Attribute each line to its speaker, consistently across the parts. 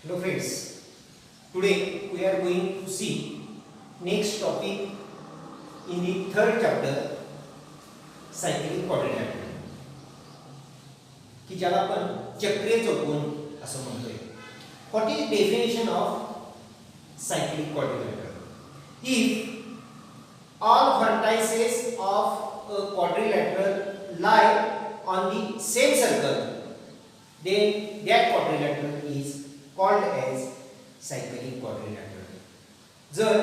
Speaker 1: Hello friends, today we are going to see next topic in the third chapter cyclic quadrilateral की ज्याला आपण चक्रीय चौकोन असं म्हणतोय. What is definition of cyclic quadrilateral? If all vertices of a quadrilateral lie on the same circle, then that quadrilateral is called as cyclic quadrilateral. जर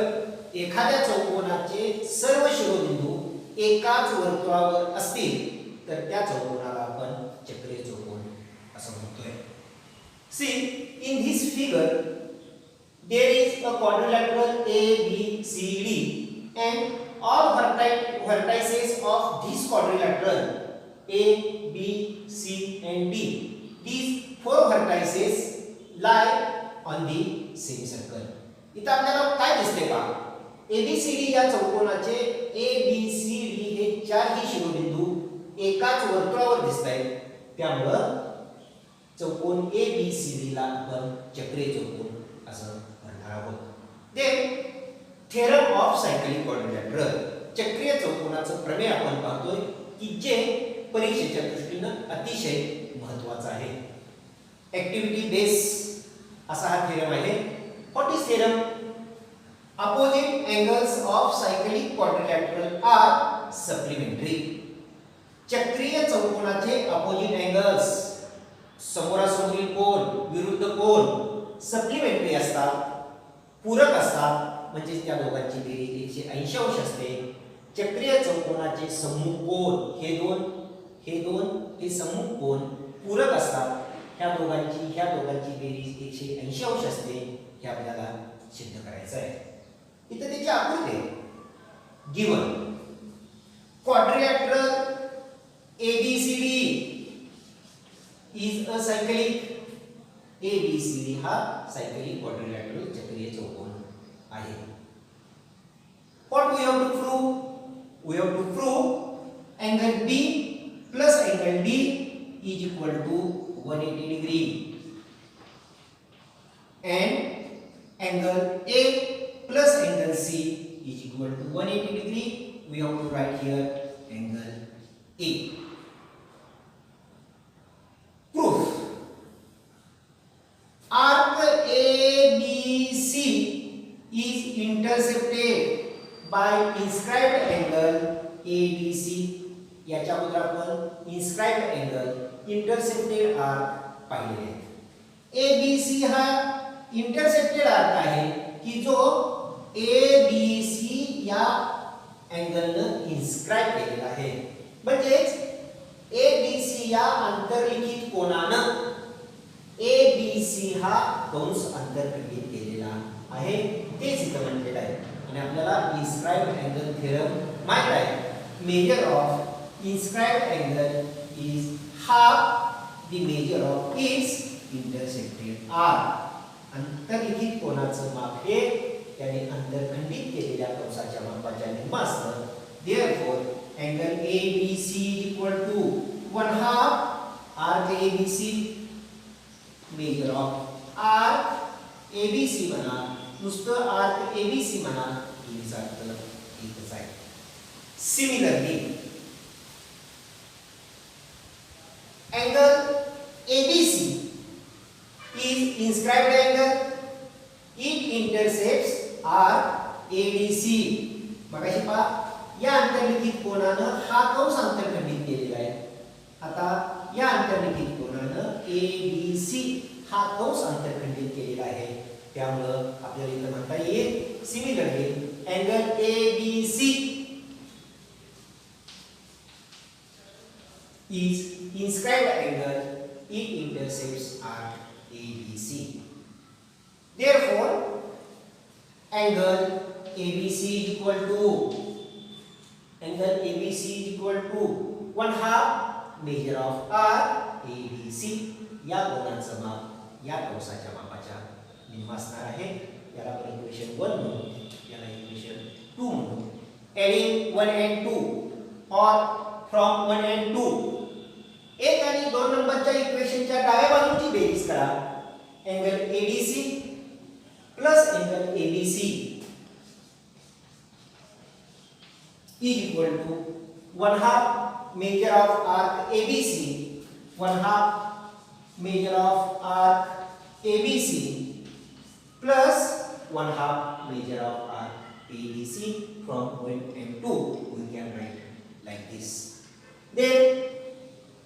Speaker 1: एखाद्या चौकोनाचे सर्व शिरोबिंदू एकाच वर्तुळावर असतील तर त्या चौकोनाला आपण चक्रीय चौकोन असं म्हणतोय. See, in this figure there is a quadrilateral A B C D and all vertices of this quadrilateral A B C and D, these four vertices lie on the same circle. इथं आपल्याला काय दिसते का? ABCD या चौकोनाचे ABCD हे चारही शिरोबिंदू एकाच वर्तुळावर दिसतायत. त्यामुळं चौकोन ABCD ला आपण चक्रीय चौकोन असं म्हणणार आहोत. Then theorem of cyclic quadrilateral, चक्रीय चौकोनाचं प्रमेय आपण पाहतोय की जे परीक्षेच्या दृष्टीनं अतिशय महत्त्वाचं आहे. ऍक्टिव्हिटी बेस असा हा थेरम आहे. What is theorem? Opposite angles of cyclic quadrilateral are supplementary. चक्रीय चौकोनाचे अपोजिट एंगल्स, समोरासमोरील कोन, विरुद्ध कोन सप्लिमेंटरी असतात, पूरक असतात. म्हणजे त्या दोघांची बेरीज 180 अंश असते. चक्रीय चौकोनाचे सम्मुख कोन हे दोन हे सम्मुख कोन पूरक असतात. ह्या दोघांची बेरीज 180 अंश असते. हे आपल्याला सिद्ध करायचं आहे. इथे त्याची आकृती आहे. Given quadrilateral ABCD is a cyclic. ABCD हा सायक्लिक क्वाड्रिलॅटरल चक्रीय चौकोन आहे. What we have to prove? We have to prove angle B plus angle D is equal to 180 degree and angle A plus angle C is equal to 180 degree. We have to write here angle A. Proof: arc ABC is intercepted by inscribed angle ABC. याच्या अगोदर आपण inscribed angle, intercepted arc पाहिलेले. ABC हा intercepted arc आहे की जो ABC या अँगलनं इन्स्क्राइब केलेला आहे. म्हणजेच ABC या अंतर्लिखित कोनानं ABC हा कंस अंतर्लिखित केलेला आहे. तेच इथं म्हटलेलं आहे. आणि आपल्याला इन्स्क्राइब्ड अँगल थेरम माहित आहे. Measure of inscribed angle is half the measure of its intercepted arc. अंतर्लिखित कोनाचं माप हे त्याने अंतर्खंडित केलेल्या कंसाच्या मापाच्या निम्म असतं. Therefore angle ABC equal to 1/2 arc ABC. Measure of arc ABC म्हणा, नुसतं आर्क ABC म्हणा, याचा अर्थ एकच आहे. Similarly angle ABC is inscribed angle. It intercepts arc ADC. मगाशी पहा या अंतर्लिखित कोनानं हा कंस अंतर्खंडित केलेला आहे. आता या अंतर्लिखित कोनानं ABC हा कंस अंतर्खंडित केलेला आहे. त्यामुळं आपल्याला इथं म्हणता येईल similarly angle ABC is inscribed angle. It intercepts arc ABC. Therefore, angle ABC is equal to 1/2 measure of arc ABC. या कोनाचं माप या कंसाच्या मापाच्या निम्म असणार आहे. याला आपण इक्वेशन 1 म्हणू, याला इक्वेशन 2 म्हणू. Adding 1 and 2 or from 1 and 2, 1 आणि 2 नंबरच्या इक्वेशनच्या डाव्या बाजूची बेरीज करा. Angle ADC equal to 1/2 measure of arc ABC, 1/2 measure of arc ABC plus 1/2 measure of arc ADC. From 1 and 2 we can write like this. Then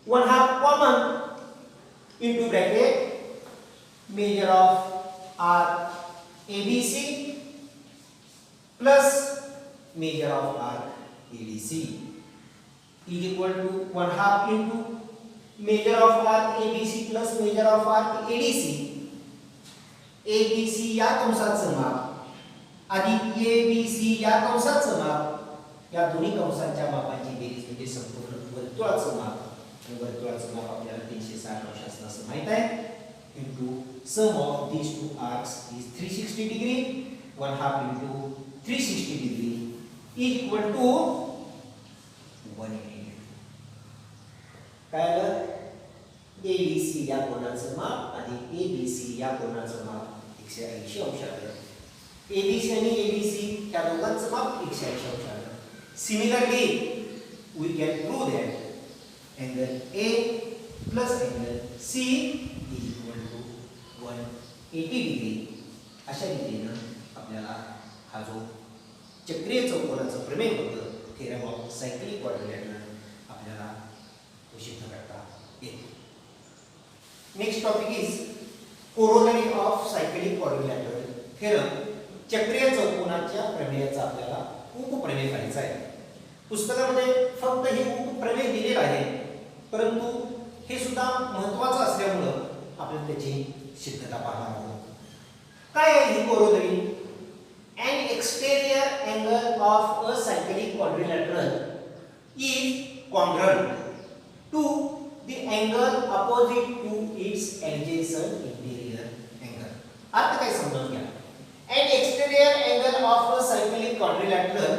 Speaker 1: 1/2 common into bracket measure of arc ABC plus measure of arc ADC is equal to 1/2 into measure of arc ABC plus measure of arc ADC. ABC या कंसाचं माप अधिक ABC या कंसाचं माप, या दोन्ही कंसांच्या मापांची बेरीज म्हणजे संपूर्ण वर्तुळाचं माप. आणि वर्तुळाचं माप आपल्याला 360 अंश असतं असं माहित आहे. into sum of these two arcs is 360 degree. 1/2 into 360 degree is equal to 180 degree. काय आलं? ABC या कोनाचं माप आणि ABC या कोनाचं माप 180 अंश आलं. ABC आणि ABC या दोघांचं माप 180 अंश आलं. Similarly, we can prove that angle A plus angle C is equal to 180 degree. अशा रीतीने आपल्याला हा जो चक्रीय चौकोनाचं प्रमेय होतं, थेरम ऑफ सायक्लिक क्वाड्रिलॅटरल, आपल्याला तो सिद्ध करता येतो. Next topic is corollary of cyclic quadrilateral theorem. चक्रीय चौकोनाच्या प्रमेयाचा आपल्याला उपप्रमेय पाहायचा आहे. पुस्तकामध्ये फक्त हे उपप्रमेय दिलेलं आहे, परंतु हे सुद्धा महत्त्वाचं असल्यामुळे आपण त्याची सिद्धता पाहणार आहोत. काय आहे ही corollary? An exterior angle of a cyclic quadrilateral is congruent to the angle opposite to its adjacent interior angle. अर्थ काय समजून घ्या. An exterior angle of a cyclic quadrilateral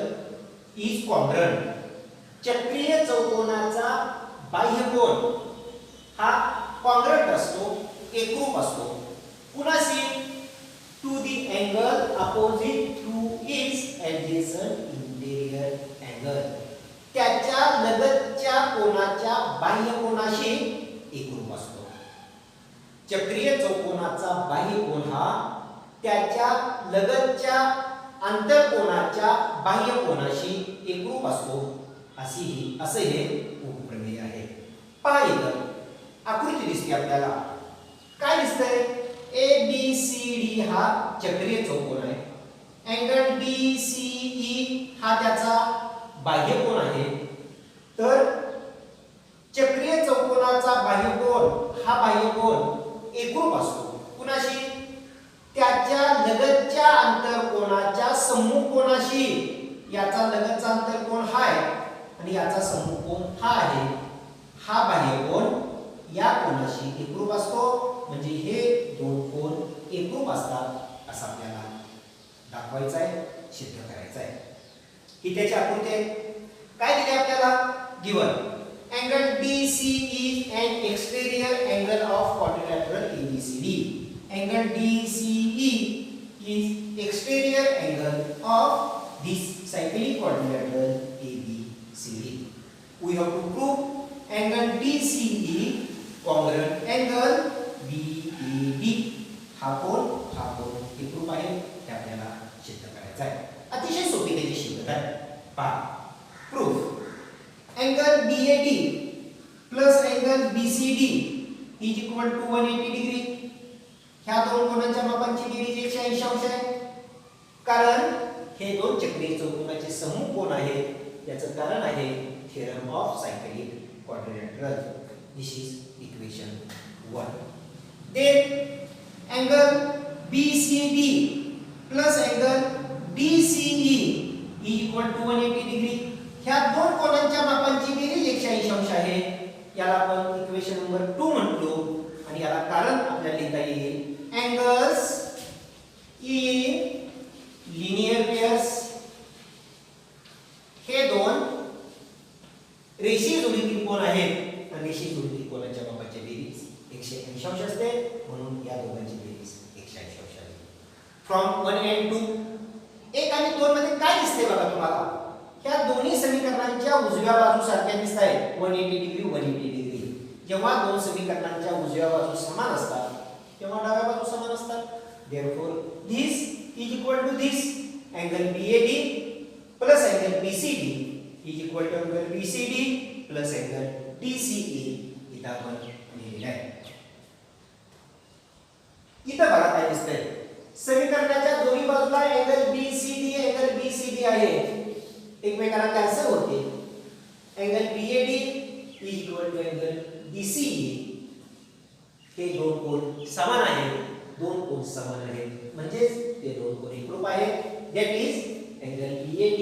Speaker 1: is congruent. चक्रीय चौकोनाचा बाह्यकोन हा कॉन्ग्रंट असतो, एकरूप असतो. कुणाशी? To the angle opposite to its adjacent interior angle. त्याच्या लगतच्या कोनाच्या बाह्यकोनाशी एकरूप असतो. चक्रीय चौकोनाचा बाह्यकोन हा त्याच्या लगतच्या आंतरकोनाच्या बाह्यकोनाशी एकरूप असतो. असे हे उपप्रमेय आहे. पहा इथं आकृती दिसते आपल्याला. काय दिसतंय? ABCD हा चक्रीय चौकोन आहे. अँगल DCE हा त्याचा बाह्यकोन आहे. तर चक्रीय चौकोनाचा बाह्यकोन हा बाह्यकोन एकरूप असतो. कुणाशी? त्याच्या लगतच्या आंतरकोनाच्या सम्मुख कोनाशी. याचा लगतचा आंतरकोन हा आहे आणि याचा सम्मुख कोन हा आहे. हा बाह्यकोन या कोनाशी एकरूप असतो. म्हणजे हे दोन कोन एकरूप असतात असं आपल्याला दाखवायचं आहे, सिद्ध करायचं आहे. ही त्याची आकृती आहे. काय दिले आपल्याला? Given angle DCE an exterior angle of quadrilateral ABCD. Angle DCE is exterior angle of this cyclic quadrilateral ABCD. We have to prove angle DCE congruent angle BAD. हा कोन एकरूप आहे, ते आपल्याला सिद्ध करायचा आहे. अतिशय सोपी त्याची सिद्धता आहे. पहा proof angle BAD plus angle BCD is equal to 180 degree. ह्या दोन कोनांच्या मापांची बेरीज 180 अंश आहे. कारण हे दोन चक्रीय चौकोनाचे सम्मुख कोन आहेत. याचं कारण आहे theorem of cyclic quadrilateral. This is equation 1. Then angle BCD plus angle DCE is equal to 180 degree. ह्या दोन कोनांच्या मापांची बेरीज 180 अंश आहे. याला आपण इक्वेशन नंबर 2 म्हणतो आणि याला कारण आपल्याला लिहिता येईल angles in linear pairs. हे दोन रेषीय जोडीतील कोन आहेत आणि रेषीय जोडीतील कोनाच्या मापाची बेरीज 180 अंश असते. म्हणून या दोघांची बेरीज 180 अंश आहे. फ्रॉम 1 and 2 1 आणि 2 मध्ये काय दिसते बघा तुम्हाला? ह्या दोन्ही समीकरणांच्या उजव्या बाजू सारख्या दिसत आहेत 180 डिग्री 180 डिग्री. जेव्हा दोन समीकरणांच्या उजव्या बाजू समान असतात तेव्हा डाव्या बाजू समान असतात. therefore this is equal to this. angle BAD plus angle BCD is equal to angle BCD plus angle DCE. इथं आपण लिहिलेलं आहे. इथं बघा काय दिसतंय, समीकरणाच्या दोन्ही बाजूला अँगल BCD आहे, एकमेकांना कॅन्सल होते. Angle BAD is equal to angle DCE. हे दोन कोन समान आहेत, दोन कोन समान आहेत म्हणजे ते दोन कोन एकरूप आहेत. That is angle BAD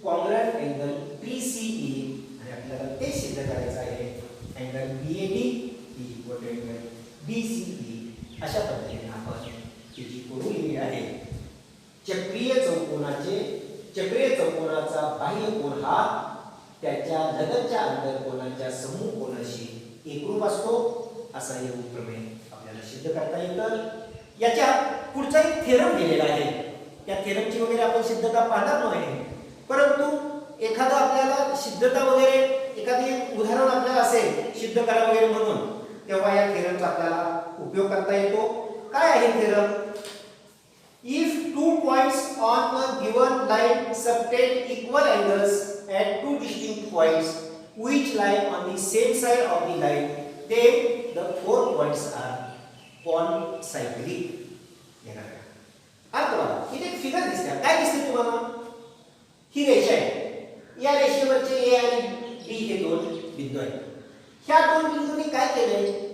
Speaker 1: congruent angle DCE. आणि आपल्याला ते सिद्ध करायचं आहे. Angle BAD is equal to angle DCE. अशा पद्धतीने आपण त्याची करून लिहिली आहे. चक्रीय चौकोनाचा बाह्य कोन हा त्याच्या लगतच्या अंतरकोनाच्या समूह कोनाशी एकरूप असतो, असा हे प्रमेय आपल्याला सिद्ध करता येतं. याच्या पुढचा एक थेरम दिलेला आहे. त्या थेरमची वगैरे आपण सिद्धता पाहणार नाही, परंतु एखादा आपल्याला सिद्धता वगैरे एखादी उदाहरण आपल्याला असेल सिद्ध करा वगैरे म्हणून, तेव्हा या थेरमचा आपल्याला उपयोग करता येतो. काय आहे theorem? If two points on a given line subtend equal angles at two distinct points which lie on the same side of the line, then the four points are concyclic. अर्थ बघा, इथे एक फिगर दिसते. काय दिसते तुम्हाला? ही रेषा आहे. या रेषेवरचे A आणि B हे दोन बिंदू आहेत. ह्या दोन बिंदूंनी काय केले?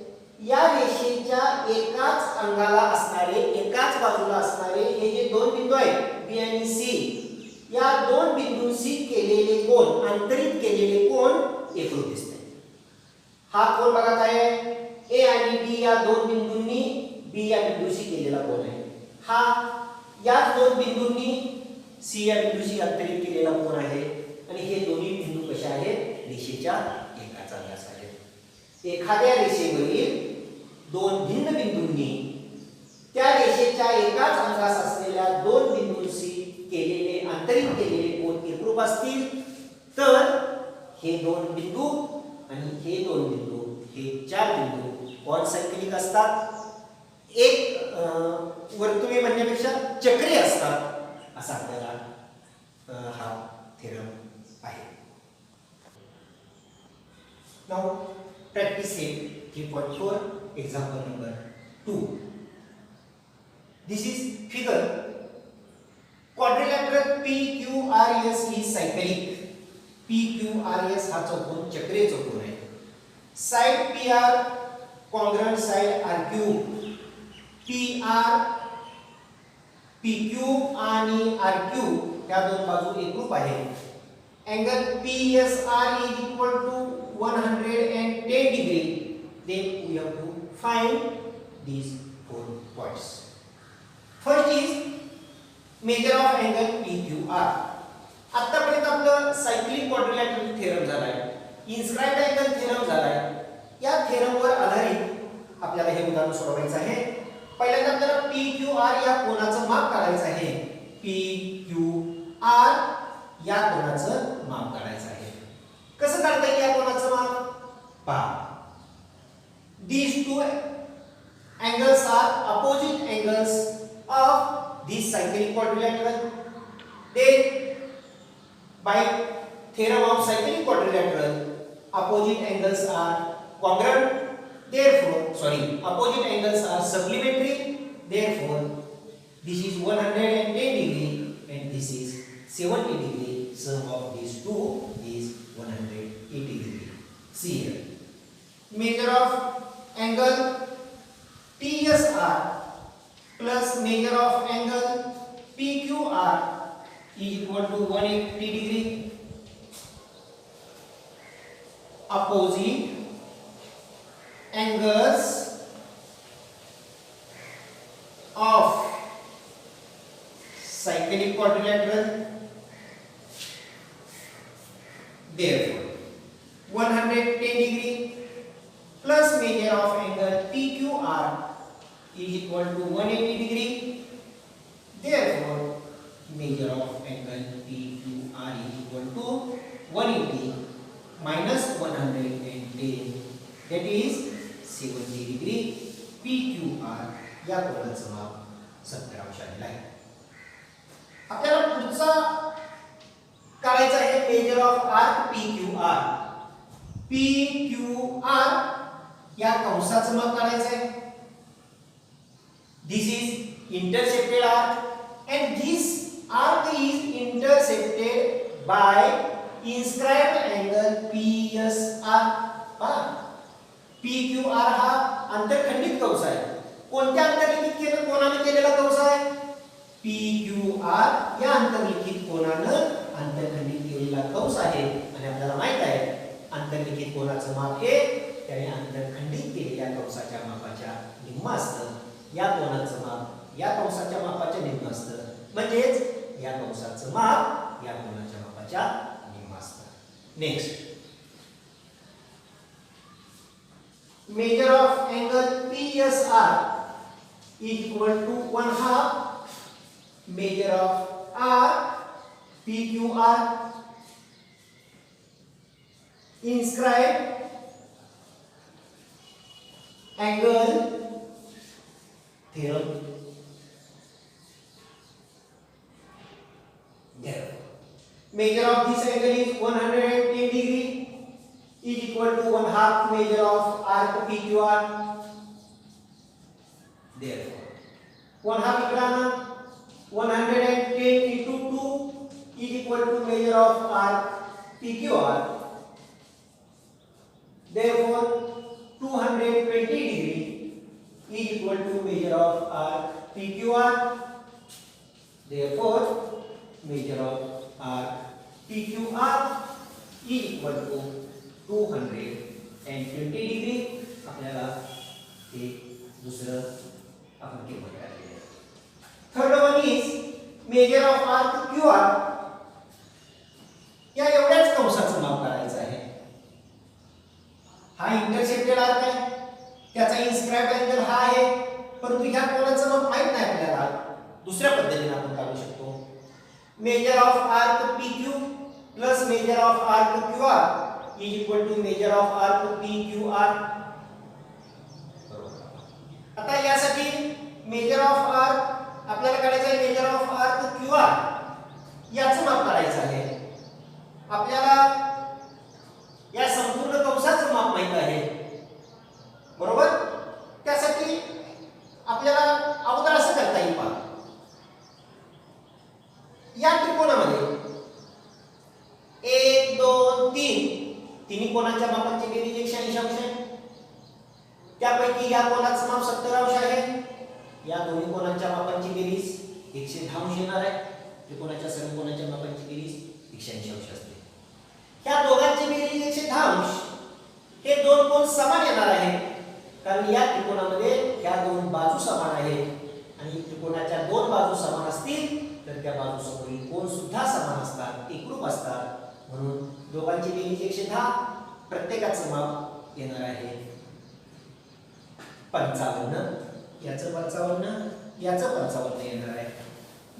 Speaker 1: या रेषेच्या एकाच अंगाला असणारे, एकाच बाजूला असणारे हे जे दोन बिंदू आहेत B आणि C, या दोन बिंदूंशी केलेले कोन, अंतरित केलेले कोन एकरूप दिसते. हा कोन बघा काय आहे? A आणि B या दोन बिंदूंनी B या बिंदूशी केलेला कोन आहे. हा या दोन बिंदूंनी C या बिंदूशी अंतरित केलेला कोन आहे. आणि हे दोन्ही बिंदू कसे आहेत? रेषेच्या एकाच अंगास आहेत. एखाद्या रेषेवरील दोन भिन्न बिंदूंनी त्या रेषेच्या एकाच अंगास असलेल्या दोन बिंदूंशी केलेले अंतरित केलेले कोन एकरूप असतील तर हे दोन बिंदू आणि हे दोन बिंदू, हे चार बिंदू कॉन्सायक्लिक असतात. एक वर्तुळी म्हणण्यापेक्षा चक्री असतात, असा आपल्याला हा थेरम आहे. Now practice 3.4 example number 2. This is figure. Quadrilateral PQRS is cyclic. PQRS हा चौकोन चक्रीय चौकोन आहे. Side PR congruent side RQ. PR PQ आणि RQ या दोन बाजू एकरूप आहेत. Angle PSR is equal to 110 degree. Then we have to find these four points. First is measure of angle PQR. आतापर्यंत आपलं सायक्लिक क्वाड्रिलॅटरल थेरम झालाय, inscribed angle theorem झालाय. या थेरमवर आधारित आपल्याला हे उदाहरण सोडवायचं आहे. पहिल्यांदा आपल्याला PQR या कोनाचं माप काढायचं आहे. PQR या कोनाचं माप काढायचं आहे. कसं काढता येईल या कोनाचं माप? पहा, these two angles are opposite angles of this cyclic quadrilateral. Then by theorem of cyclic quadrilateral, opposite angles are congruent. Therefore, opposite angles are supplementary. Therefore, this is 110 degree and this is 70 degree. Sum of these two is 180 degree. See here. Measure of angle TSR plus measure of angle PQR is equal to 180 degree. Opposite angles of cyclic quadrilateral. Therefore, 110 degree plus measure of angle PQR is equal to 180 degree. Therefore, measure of angle PQR is equal to 180 minus 110, that is 70 degree. PQR या कोनाचं माप 70 अंश आलेलं आहे. आपल्याला पुढचा करायचा आहे measure of arc PQR. PQR या कंसाचं माप काढायचं आहे. This is intersected arc and this arc is intersected by inscribed angle PSR. PQR हा अंतरखंडित कंस आहे. कोणत्या अंतरलिखित कोनाने केलेला कंस आहे? PQR या अंतरलिखित कोनाने अंतरखंडित केलेला कंस आहे. आणि आपल्याला माहित आहे अंतरलिखित कोनाचं माप हे त्याने अंतरखंडित केलेल्या कंसाच्या मापाच्या निम्म असतं. या कोनाचं माप या कंसाच्या मापाच्या निम्म असतं. म्हणजेच या कंसाचं माप या कोनाच्या मापाच्या निम्म असतं. Next, measure of angle PSR is equal to 1/2 measure of arc PQR. Inscribe angle theorem. There, measure of this angle is 110 degree is equal to 1/2 measure of arc PQR. Therefore, 1/2 इकडे आणा. 110 into 2 is equal to measure of arc PQR. Therefore, 220 degree is equal to measure of arc PQR. Therefore, measure of arc PQR is equal to 220 degree. आपल्याला हे दुसरं आपण किंमत काढली. Third one is major of arc QR. या एवढ्याच कंसाचं माप काढायचं आहे. हा इंटरसेक्टेड आर्क आहे, त्याचा इन्स्क्राइब्ड अँगल हा आहे, परंतु ह्या कोनाचं माप माहित नाही आपल्याला. दुसऱ्या पद्धतीने आपण काढू शकतो. Major of arc PQ plus major of arc QR is equal to measure of arc PQR. आता यासाठी मेजर ऑफ आर्क आपल्याला काढायचं आहे. मेजर ऑफ आर्क QR याचं माप काढायचं आहे. आपल्याला या संपूर्ण कंसाचं माप माहित आहे, बरोबर. त्यासाठी आपल्याला अगोदर असं करता येईल. पहा, या त्रिकोणामध्ये 1 2 3 तिन्ही कोनांच्या मापांची बेरीज 180 अंश आहे. त्यापैकी या कोनाचं माप 70 अंश आहे. या दोन्ही कोनांच्या मापांची बेरीज 110 अंश येणार आहे. त्रिकोणाच्या सर्व कोनांच्या मापांची बेरीज 180 अंश असते. ह्या दोघांची बेरीज 110 अंश. हे दोन कोन समान येणार आहे, कारण या त्रिकोणामध्ये ह्या दोन बाजू समान आहेत आणि त्रिकोणाच्या दोन बाजू समान असतील तर त्या बाजूसमोरील कोन सुद्धा समान असतात, एकरूप असतात. म्हणून दोघांची बेरीज 110, प्रत्येकाचं माप येणार आहे 55. याचं 55, याचं 55 येणार आहे.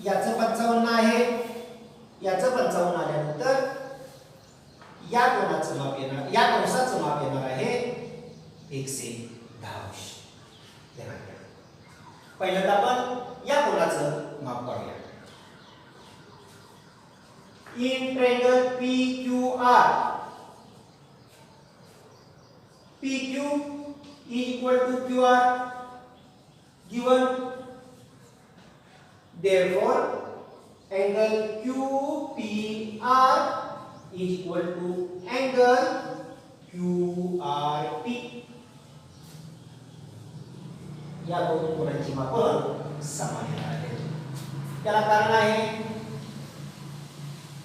Speaker 1: याचं 55 आहे, याचं 55 आल्यानंतर या कोनाचं माप येणार, या कंसाचं माप येणार आहे 110 अंश. पहिल्यांदा आपण या कोनाचं माप काढूया. In triangle PQR, PQ is equal to QR given. Therefore, angle QPR is equal to angle QRP. या दोन कोनांची मापं समान येणार आहेत. त्याला कारण आहे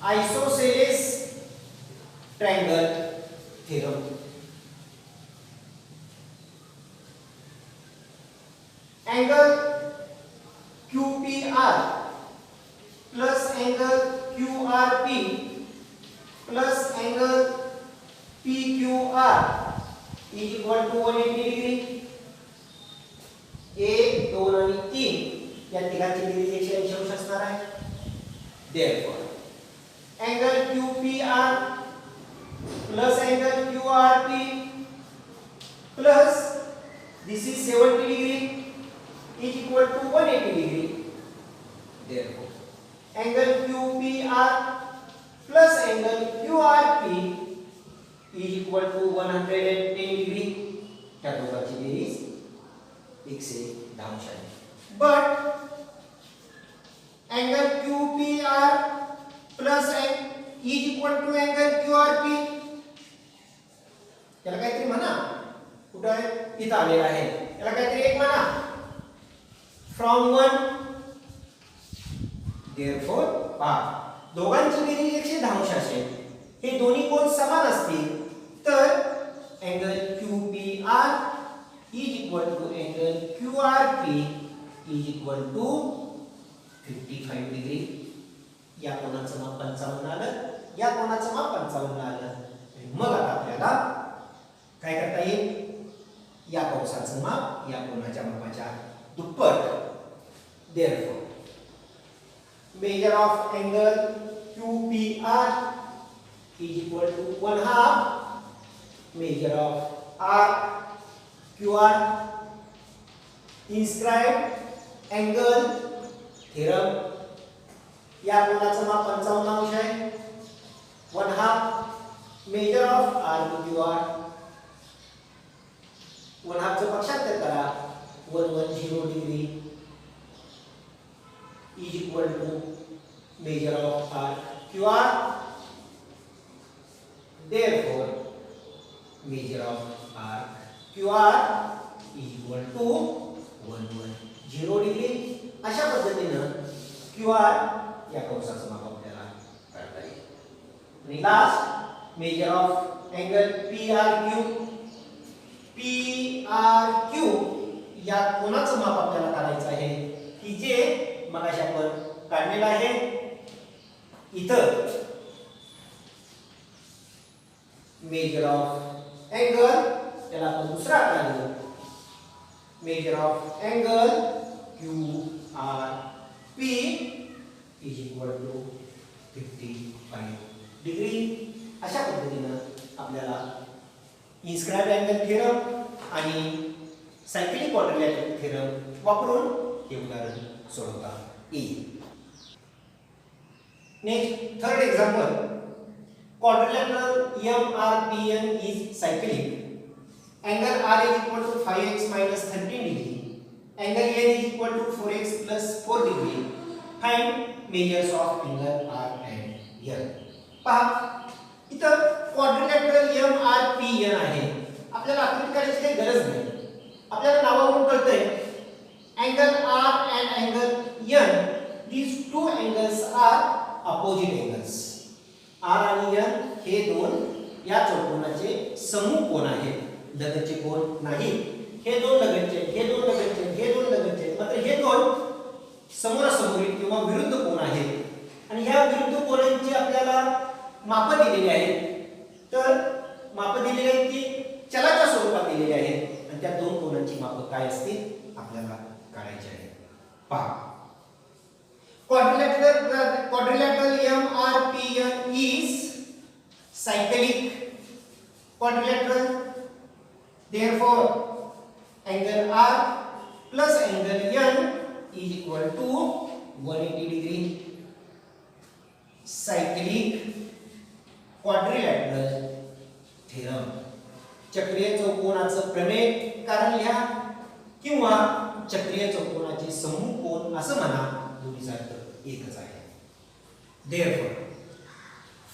Speaker 1: isosceles triangle theorem. Angle QPR plus angle QRP plus angle PQR is equal to 180 degree. 1 2 आणि 3 या तिघांची बेरीज 180 अंश असणार आहे. Therefore, angle QPR plus angle QRP plus this is 70 degree is equal to 180 degree. Therefore, angle QPR plus angle QRP is equal to 110 degree. त्या दोघांची बेरीज 110 आहे. But angle QPR plus is equal to angle QRP, याला काहीतरी म्हणा. कुठे आहे? इथं आलेला आहे. याला काहीतरी एक म्हणा. From 1. Therefore, दोघांची बेरीज 110 असेल. हे दोन्ही कोन समान असतील तर angle QPR is equal to angle QRP is equal to 55 degree. या कोनाचं माप 55 आलं, या कोनाचं माप 55 आलं. आणि मग आता आपल्याला काय करता येईल? या कंसाचं माप या कोनाच्या मापाच्या दुप्पट. Therefore, measure of angle QPR is equal to 1/2 measure of RQR. Inscribe angle theorem. या कोनाचं माप 55 आहे. 1/2 measure of RQR. 1/2 चं पक्षांतर करा. 110 degree is equal to measure of RQR. Therefore, measure of RQR is equal to 110 degree. अशा पद्धतीनं QR या कंसाचं माप आपल्याला काढता येईल. आणि last measure of angle PRQ. PRQ या कोनाचं माप आपल्याला काढायचं आहे की जे मगाशी आपण काढलेलं आहे. इथं मेजर ऑफ अँगल त्याला आपण दुसरा काढू. Measure of angle QRP is equal to 55 degree. अशा पद्धतीनं आपल्याला इन्स्क्राइब्ड अँगल थेरम आणि सायक्लिक क्वाड्रिलॅटरल थेरम वापरून हे उदाहरण सोडवता येईल. Next third example. Quadrilateral MRPN is cyclic. Angle R is equal to 5x minus 13 degree. Angle N is equal to 4x plus 4 degree. Find measures of angle R and N. पहा इथं quadrilateral MRPN आहे. आपल्याला आकृती काढायची काही गरज नाही. आपल्याला नावावरून कळतंय angle R and angle N, these two angles are opposite angles. R आणि N हे दोन या चौकोनाचे समूह कोन आहेत. लगतचे कोन नाही. हे दोन लगतचे, हे दोन लगतचे, हे दोन लगतचे. मात्र हे दोन समोरासमोरील किंवा विरुद्ध कोन आहेत. आणि ह्या विरुद्ध कोनांची आपल्याला माप दिलेली आहेत. तर माप दिलेली आहेत ती चलाच्या स्वरूपात दिलेली आहेत. आणि त्या दोन कोनांची माप काय असतील आपल्याला काढायची आहे. पहा quadrilateral MRPN is cyclic quadrilateral. Therefore, angle R plus angle N is equal to 180 degree. Cyclic quadrilateral theorem. चक्रीय चौकोनाचं प्रमेय कारण लिहा किंवा चक्रीय चौकोनाचे समूह कोन असं म्हणा. दोन्हीचा अर्थ एकच आहे. Therefore,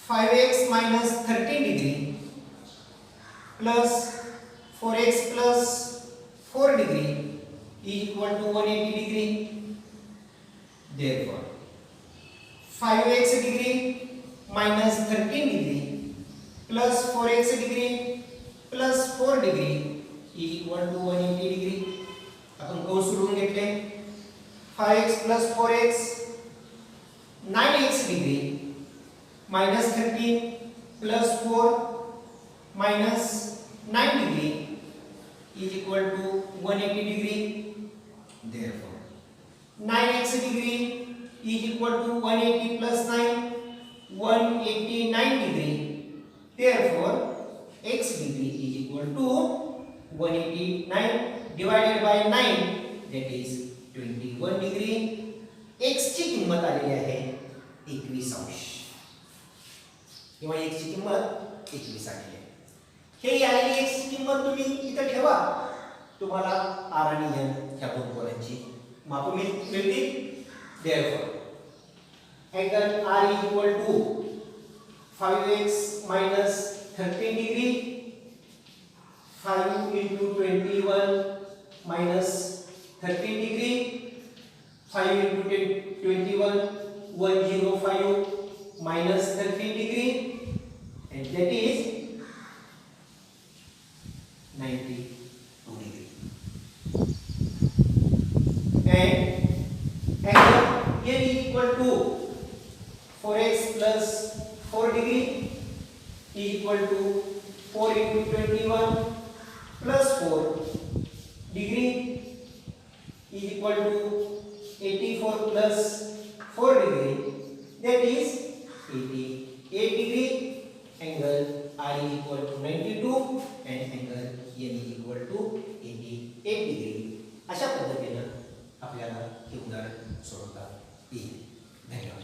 Speaker 1: 5x minus 13 degree plus 4x plus 4 degree is equal to 180 degree. Therefore, 5x degree minus 13 degree plus 4x degree plus 4 degree is equal to 180 degree. आपण कंस सोडून घेतले. 5x plus 4x 9x degree minus 13 plus 4 minus 9 degree is equal to 180 degree. Therefore, 9x degree is equal to 180 plus 9, 189 degree. Therefore, x degree is equal to 189 divided by 9, that is 21 degree. x ची किंमत आलेली आहे 21 अंश किंवा x ची किंमत 21 आलेली आहे. हे आलेली x ची किंमत तुम्ही इथे ठेवा, तुम्हाला r आणि n ह्या दोन कोनांची माप मिळतील. Therefore, angle r is equal to 5x minus 13 degree, 5 into 21 minus 13 degree, 5 into 21, 105 minus 13 degree, and that is 92 degree. And angle here is equal to 4x plus 4 degree is equal to 4 into 21 plus 4 degree is equal to 84 plus 4 degree, that is 88 degree. Angle R is equal to 92 and angle N is equal to 88 degree. अशा पद्धतीने आपल्याला हे उदाहरण सोडवता येईल. धन्यवाद.